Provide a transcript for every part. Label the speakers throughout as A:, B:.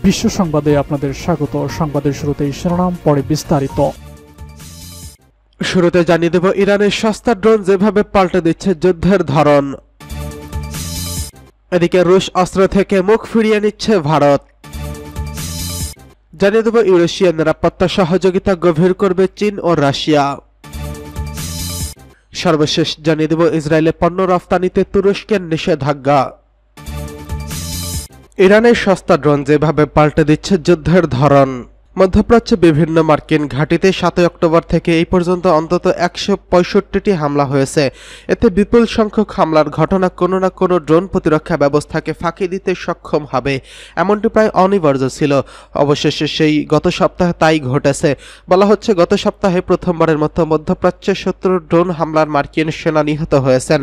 A: বিশ্ব সংবাদে আপনাদের স্বাগত। সংবাদের শুরুতেই শিরোনাম, পরে বিস্তারিত।
B: শুরুতে জানিয়ে দেব ইরানের সস্তা ড্রোন যেভাবে পাল্টে দিচ্ছে যুদ্ধের ধরন। এদিকে রুশ অস্ত্র থেকে মুখ ফিরিয়ে নিচ্ছে ভারত। জানিয়ে দেব ইউরেশিয়ান নিরাপত্তা সহযোগিতা গভীর করবে চীন ও রাশিয়া। সর্বশেষ জানিয়ে দেব ইসরায়েলে পণ্য রফতানিতে তুরস্কের নিষেধাজ্ঞা। ইরানের সস্তা ড্রোন যেভাবে পাল্টে দিচ্ছে যুদ্ধের ধরন। মধ্যপ্রাচ্যে বিভিন্ন মার্কিন ঘাঁটিতে 7 অক্টোবর থেকে এই পর্যন্ত অন্তত 165টি হামলা হয়েছে। এতে বিপুল সংখ্যক হামলার ঘটনা কোনো না কোনো ড্রোন প্রতিরক্ষা ব্যবস্থাকে ফাঁকি দিতে সক্ষম হবে, এমনটি প্রায় অনিবার্য ছিল। অবশেষে সেই গত সপ্তাহে তাই ঘটেছে। বলা হচ্ছে গত সপ্তাহে প্রথমবারের মতো মধ্যপ্রাচ্যে শত্রুর ড্রোন হামলার মার্কিন সেনা নিহত হয়েছেন।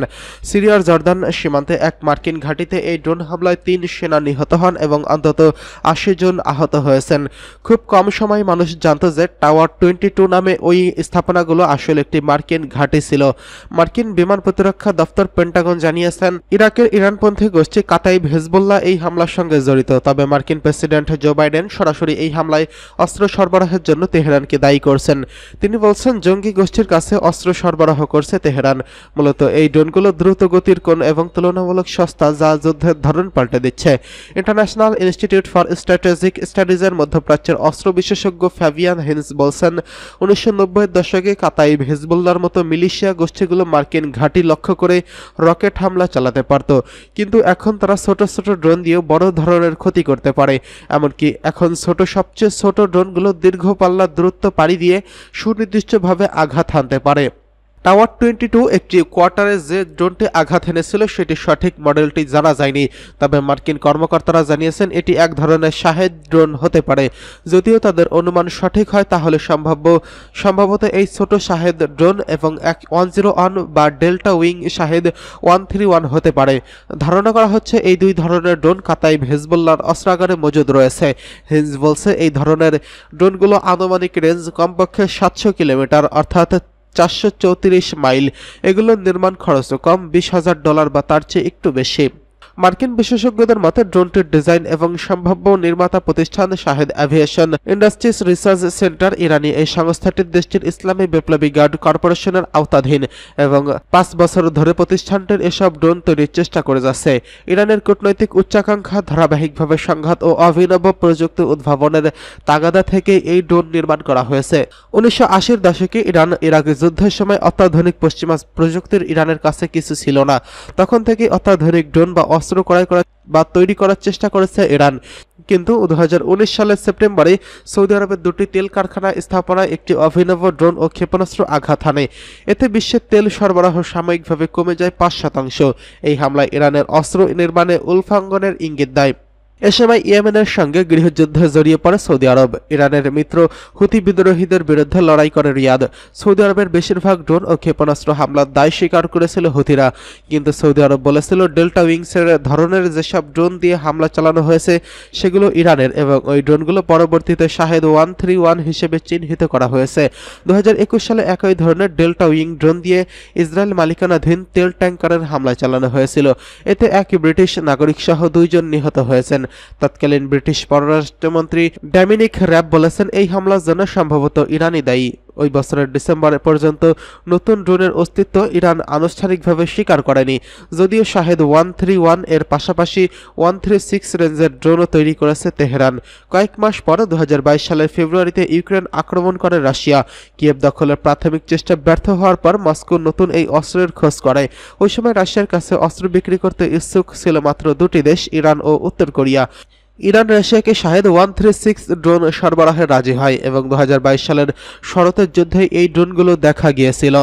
B: সিরিয়ার জর্দান সীমান্তে এক মার্কিন ঘাঁটিতে এই ড্রোন হামলায় 3 সেনা নিহত হন এবং অন্তত 80 জন আহত হয়েছেন। খুব কম সময় মানুষ জানত যে টাওয়ার 22 নামে ওই স্থাপনাগুলো আসলে একটি মার্কিন ঘাঁটি ছিল। মার্কিন বিমান প্রতিরক্ষা দপ্তর পেন্টাগন জানিয়েছেন ইরাকের ইরানপন্থী গোষ্ঠী কাতাইব হিজবুল্লাহ এই হামলার সঙ্গে জড়িত। তবে মার্কিন প্রেসিডেন্ট জো বাইডেন সরাসরি এই হামলায় অস্ত্র সরবরাহের জন্য তেহরানকে দায়ী করছেন। তিনি বলছেন জঙ্গি গোষ্ঠীর কাছে অস্ত্র সরবরাহ করছে তেহরান। মূলত এই ড্রোনগুলো দ্রুত গতির কোণ এবং তুলনামূলক সস্তা, যা যুদ্ধের ধরন পাল্টে দিচ্ছে। ইন্টারন্যাশনাল ইনস্টিটিউট ফর স্ট্র্যাটেজিক স্টাডিজের মধ্যপ্রাচ্যের অস্ত্র বিশেষজ্ঞ ফ্যাবিয়ান হিন্স বলছেন 1990-এর দশকে কাতাইব হিজবুল্লাহর মতো মিলিশিয়া গোষ্ঠীগুলো মার্কিন ঘাঁটি লক্ষ্য করে রকেট হামলা চালাতে পারত, কিন্তু এখন তারা ছোট ছোট ড্রোন দিয়েও বড় ধরনের ক্ষতি করতে পারে। এমনকি এখন সবচেয়ে ছোট ড্রোনগুলো দীর্ঘ পাল্লার দূরত্ব পাড়ি দিয়ে সুনির্দিষ্টভাবে আঘাত হানতে পারে। টাওয়ার 22 একটি কোয়ার্টারে যে ড্রোনটি আঘাত এনেছিল সেটি সঠিক মডেলটি জানা যায়নি। তবে মার্কিন কর্মকর্তারা জানিয়েছেন এটি এক ধরনের শাহেদ ড্রোন হতে পারে। যদিও তাদের অনুমান সঠিক হয় তাহলে সম্ভবত এই ছোট শাহেদ ড্রোন এবং 101 বা ডেল্টা উইং শাহেদ 131 হতে পারে। ধারণা করা হচ্ছে এই দুই ধরনের ড্রোন কাতাইব হিজবুল্লাহর অস্ত্রাগারে মজুদ রয়েছে। হিন্স বলছে এই ধরনের ড্রোনগুলো আনুমানিক রেঞ্জ কমপক্ষে 700 কিলোমিটার অর্থাৎ 434 মাইল। এগুলোর নির্মাণ খরচও কম, $20,000 বা তার চেয়ে একটু বেশি। মার্কিন বিশেষজ্ঞদের মতে ড্রোনটির ডিজাইন এবং সম্ভাব্য নির্মাতা প্রতিষ্ঠান Shahed aviation industries research centre ইরানি। এই সংস্থাটি দেশটির ইসলামী বিপ্লবী গার্ড কর্পোরেশনের আওতাধীন এবং 5 বছর ধরে প্রতিষ্ঠানটির এসব ড্রোন তৈরির চেষ্টা করে যাচ্ছে। ইরানের কূটনৈতিক উচ্চাকাঙ্ক্ষা, ধারাবাহিকভাবে সংঘাত ও অভিনব প্রযুক্তি উদ্ভাবনের তাগাদা থেকে এই ড্রোন নির্মাণ করা হয়েছে। 1980-র দশকে ইরান ইরাকের যুদ্ধের সময় অত্যাধুনিক পশ্চিমা প্রযুক্তির ইরানের কাছে কিছু ছিল না। তখন থেকে অত্যাধুনিক ড্রোন বা অস্ত্র ক্রয় করা বা তৈরি করার চেষ্টা করেছে ইরান। কিন্তু 2019 সালের সেপ্টেম্বরে সৌদি আরবের 2টি তেল কারখানা স্থাপনায় একটি অভিনব ড্রোন ও ক্ষেপণাস্ত্র আঘাত হানে। এতে বিশ্বের তেল সরবরাহ সাময়িকভাবে কমে যায় 5%। এই হামলায় ইরানের অস্ত্র নির্মাণে উলফাঙ্গনের ইঙ্গিত দেয়। এ সময় ইয়েমেনের সঙ্গে গৃহযুদ্ধে জড়িয়ে পড়ে সৌদি আরব। ইরানের মিত্র হুতি বিদ্রোহীদের বিরুদ্ধে লড়াই করে রিয়াদ। সৌদি আরবের বেশিরভাগ ড্রোন ও ক্ষেপণাস্ত্র হামলার দায় স্বীকার করেছিল হুতিরা, কিন্তু সৌদি আরব বলেছিল ডেল্টা উইংসের ধরনের যেসব ড্রোন দিয়ে হামলা চালানো হয়েছে সেগুলো ইরানের এবং ওই ড্রোনগুলো পরবর্তীতে শাহেদ 131 হিসেবে চিহ্নিত করা হয়েছে। 2021 সালে একই ধরনের ডেল্টা উইং ড্রোন দিয়ে ইসরায়েল মালিকানাধীন তেল ট্যাঙ্কারের হামলা চালানো হয়েছিল। এতে এক ব্রিটিশ নাগরিক সহ 2 জন নিহত হয়েছেন। তৎকালীন ব্রিটিশ পররাষ্ট্রমন্ত্রী ডমিনিক র্যাব বলেছেন এই হামলার জন্য সম্ভবত ইরানই দায়ী। ওই বছরের ডিসেম্বর পর্যন্ত নতুন ড্রোনের অস্তিত্ব ইরান আনুষ্ঠানিকভাবে স্বীকার করেনি, যদিও শাহেদ 131 এর পাশাপাশি 136 রেঞ্জের ড্রোনও তৈরি করেছে তেহরান। কয়েক মাস পর 2022 সালের ফেব্রুয়ারিতে ইউক্রেন আক্রমণ করে রাশিয়া। কিয়েভ দখলের প্রাথমিক চেষ্টা ব্যর্থ হওয়ার পর মস্কো নতুন এই অস্ত্রের খোঁজ করে। ওই সময় রাশিয়ার কাছে অস্ত্র বিক্রি করতে ইচ্ছুক ছিল মাত্র 2টি দেশ, ইরান ও উত্তর কোরিয়া। ইরান রাশিয়াকে শাহেদ 136 ড্রোন সরবরাহে রাজি হয় এবং 2022 সালের শরতের যুদ্ধে এই ড্রোনগুলো দেখা গিয়েছিল।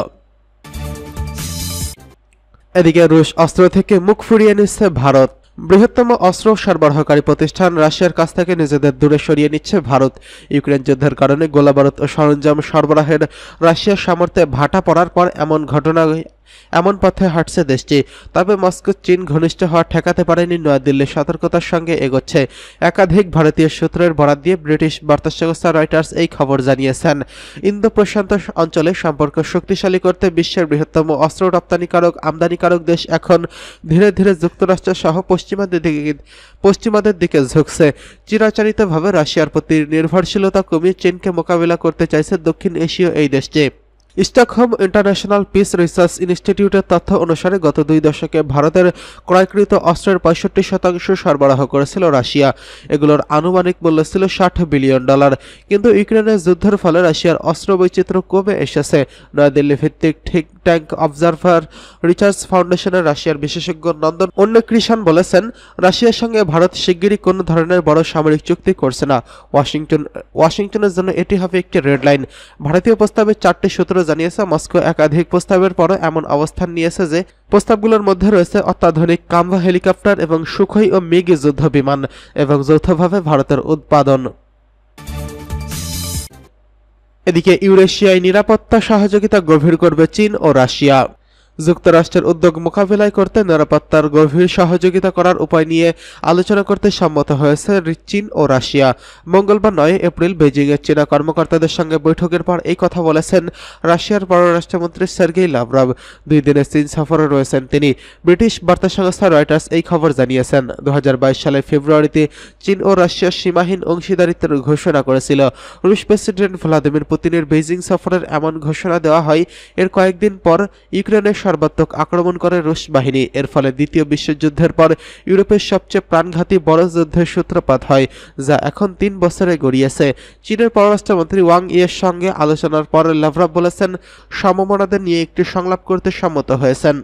B: এদিকে রুশ অস্ত্র থেকে মুখ ফিরিয়ে নিচ্ছে ভারত। বৃহত্তম অস্ত্র সরবরাহকারী প্রতিষ্ঠান রাশিয়ার কাছ থেকে নিজেদের দূরে সরিয়ে নিচ্ছে ভারত। ইউক্রেন যুদ্ধের কারণে গোলাবারুদ ও সরঞ্জাম সরবরাহের রাশিয়ার সামর্থ্যে ভাটা পড়ার পর এমন ঘটনা এমন পথে হাঁটছে দেশটি। তবে মস্কো চীন ঘনিষ্ঠ হওয়া ঠেকাতে পারেনি, নয়াদিল্লির সতর্কতার সঙ্গে এগোচ্ছে। একাধিক ভারতীয় সূত্রের বরাত দিয়ে ব্রিটিশ বার্তা সংস্থা রয়টার্স এই খবর জানিয়েছেন। ইন্দো প্রশান্ত অঞ্চলে সম্পর্ক শক্তিশালী করতে বিশ্বের বৃহত্তম অস্ত্র রপ্তানিকারক আমদানিকারক দেশ এখন ধীরে ধীরে যুক্তরাষ্ট্র সহ পশ্চিমাদের দিকে ঝুঁকছে। চিরাচরিতভাবে রাশিয়ার প্রতি নির্ভরশীলতা কমিয়ে চীনকে মোকাবিলা করতে চাইছে দক্ষিণ এশীয় এই দেশটি। স্টকহোম ইন্টারন্যাশনাল পিস রিসার্চ ইনস্টিটিউটের তথ্য অনুসারে গত 2 দশকে ভারতের ক্রয়কৃত অস্ত্রের 65% সরবরাহ করেছিল রাশিয়া। এগুলোর আনুমানিক মূল্য ছিল $60 বিলিয়ন। কিন্তু ইউক্রেনের যুদ্ধের ফলে রাশিয়ার অস্ত্র বৈচিত্র্য কমে এসেছে। নয়াদিল্লি ভিত্তিক থিঙ্ক ট্যাঙ্ক অবজারভার রিসার্চ ফাউন্ডেশনের রাশিয়ার বিশেষজ্ঞ নন্দন অন্যকৃষাণ বলেছেন, রাশিয়ার সঙ্গে ভারত শিগগিরই কোনো ধরনের বড় সামরিক চুক্তি করছে না। ওয়াশিংটনের জন্য এটি হবে একটি রেড লাইন। ভারতীয় প্রস্তাবে 4টি সূত্র জানিয়েছে মস্কো একাধিক প্রস্তাবের পরও এমন অবস্থান নিয়েছে যে প্রস্তাবগুলোর মধ্যে রয়েছে অত্যাধুনিক কামভা হেলিকপ্টার এবং সুখোই ও মিগ যুদ্ধ বিমান এবং যৌথভাবে ভারতের উৎপাদন। এদিকে ইউরেশিয়ায় নিরাপত্তা সহযোগিতা গভীর করবে চীন ও রাশিয়া। যুক্তরাষ্ট্রের উদ্যোগ মোকাবিলায় করতে নিরাপত্তার গভীর সহযোগিতা করার উপায় নিয়ে আলোচনা করতে সম্মত হয়েছে চীন ও রাশিয়া। মঙ্গলবার 9 এপ্রিল বেজিংয়ে চীনা কর্মকর্তাদের সঙ্গে বৈঠকের পর এই কথা বলেছেন রাশিয়ার পররাষ্ট্রমন্ত্রী সার্গেই লাভরভ। 2 দিনের চীন সফরে রয়েছেন তিনি। ব্রিটিশ বার্তা সংস্থা রয়টার্স এই খবর জানিয়েছেন। 2022 সালের ফেব্রুয়ারিতে চীন ও রাশিয়ার সীমাহীন অংশীদারিত্বের ঘোষণা করেছিল। রুশ প্রেসিডেন্ট ভ্লাদিমির পুতিনের বেইজিং সফরের এমন ঘোষণা দেওয়া হয় এর কয়েকদিন পর ইউক্রেনের সর্বাত্মক আক্রমণ করে রুশ বাহিনী। এর ফলে দ্বিতীয় বিশ্বযুদ্ধের পর ইউরোপের সবচেয়ে প্রাণঘাতী বড় যুদ্ধের সূত্রপাত হয়, যা এখন 3 বছরে গড়িয়েছে। চীনের পররাষ্ট্রমন্ত্রী ওয়াং ইয়ের সঙ্গে আলোচনার পর লাভরভ বলেছেন, সমমনাদের নিয়ে একটি সংলাপ করতে সম্মত হয়েছেন।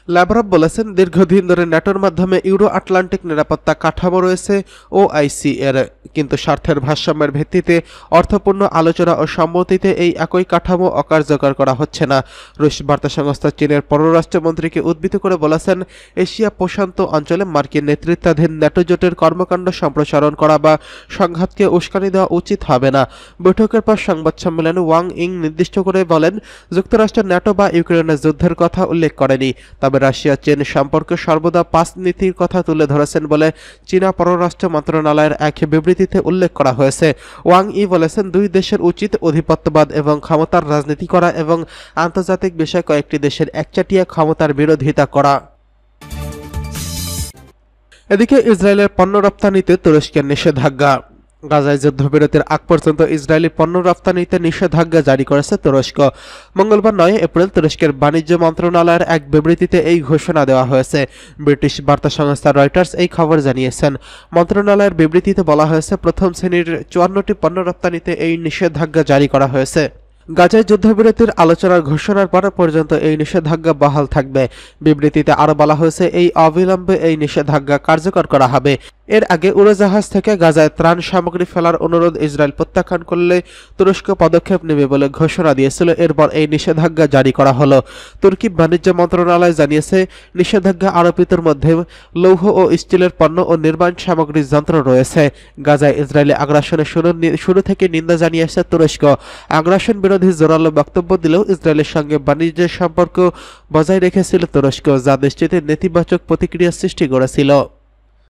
B: লাভরভ বলেছেন, দীর্ঘদিন ধরে ন্যাটোর মাধ্যমে ইউরো আটলান্টিক নিরাপত্তা কাঠামো রয়েছে ওআইসি এর, কিন্তু স্বার্থের ভারসাম্যের ভিত্তিতে অর্থপূর্ণ আলোচনা ও সম্মতিতে এই একই কাঠামো অকার্যকর করা হচ্ছে না। রুশ বার্তা সংস্থা চীনের পররাষ্ট্রমন্ত্রীকে উদ্ধৃত করে বলেছেন, এশিয়া প্রশান্ত অঞ্চলে মার্কিন নেতৃত্বাধীন ন্যাটো জোটের কর্মকাণ্ড সম্প্রসারণ করা বা সংঘাতকে উস্কানি দেওয়া উচিত হবে না। বৈঠকের পর সংবাদ সম্মেলনে ওয়াং ইং নির্দিষ্ট করে বলেন, যুক্তরাষ্ট্র ন্যাটো বা ইউক্রেনের যুদ্ধের কথা উল্লেখ করেনি, তবে রাশিয়া চীন সম্পর্কে সর্বদা 5 নীতির কথা তুলে ধরেছেন বলে চীনা পররাষ্ট্র মন্ত্রণালয়ের এক বিবৃতিতে উল্লেখ করা হয়েছে। ওয়াং ই বলেছেন, 2 দেশের উচিত অধিপত্যবাদ এবং ক্ষমতার রাজনীতি করা এবং আন্তর্জাতিক বিষয়ে কয়েকটি দেশের একচাটিয়া ক্ষমতার বিরোধিতা করা। এদিকে ইসরায়েলের পণ্য রপ্তানিতে তুরস্কের নিষেধাজ্ঞা। গাজায় যুদ্ধবিরতির আগ পর্যন্ত ইসরায়েলি পণ্য রপ্তানিতে নিষেধাজ্ঞা জারি করেছে তুরস্ক। মঙ্গলবার 9 এপ্রিল তুরস্কের বাণিজ্য মন্ত্রণালয়ের এক বিবৃতিতে এই ঘোষণা দেওয়া হয়েছে। ব্রিটিশ বার্তা সংস্থা রয়টার্স এই খবর জানিয়েছেন। মন্ত্রণালয়ের বিবৃতিতে বলা হয়েছে, প্রথম শ্রেণীর 54টি পণ্য রপ্তানিতে এই নিষেধাজ্ঞা জারি করা হয়েছে। গাজায় যুদ্ধবিরতির আলোচনার ঘোষণার পর পর্যন্ত এই নিষেধাজ্ঞা বহাল থাকবে। বিবৃতিতে আরও বলা হয়েছে, এই অবিলম্বে এই নিষেধাজ্ঞা কার্যকর করা হবে। এর আগে উড়োজাহাজ থেকে গাজায় ত্রাণ সামগ্রী ফেলার অনুরোধ ইসরায়েল প্রত্যাখ্যান করলে তুরস্ক পদক্ষেপ নেবে বলে ঘোষণা দিয়েছিল। এরপর এই নিষেধাজ্ঞা জারি করা হলো। তুর্কি বাণিজ্য মন্ত্রণালয় জানিয়েছে, নিষেধাজ্ঞা আরোপিতের মধ্যে লৌহ ও স্টিলের পণ্য ও নির্মাণ সামগ্রীর যন্ত্র রয়েছে। গাজায় ইসরায়েলি আগ্রাসনের শুরু থেকে নিন্দা জানিয়েছে তুরস্ক। আগ্রাসন বিরোধী জোরালো বক্তব্য দিলেও ইসরায়েলের সঙ্গে বাণিজ্যের সম্পর্ক বজায় রেখেছিল তুরস্ক, যা দেশটিতে নেতিবাচক প্রতিক্রিয়া সৃষ্টি করেছিল।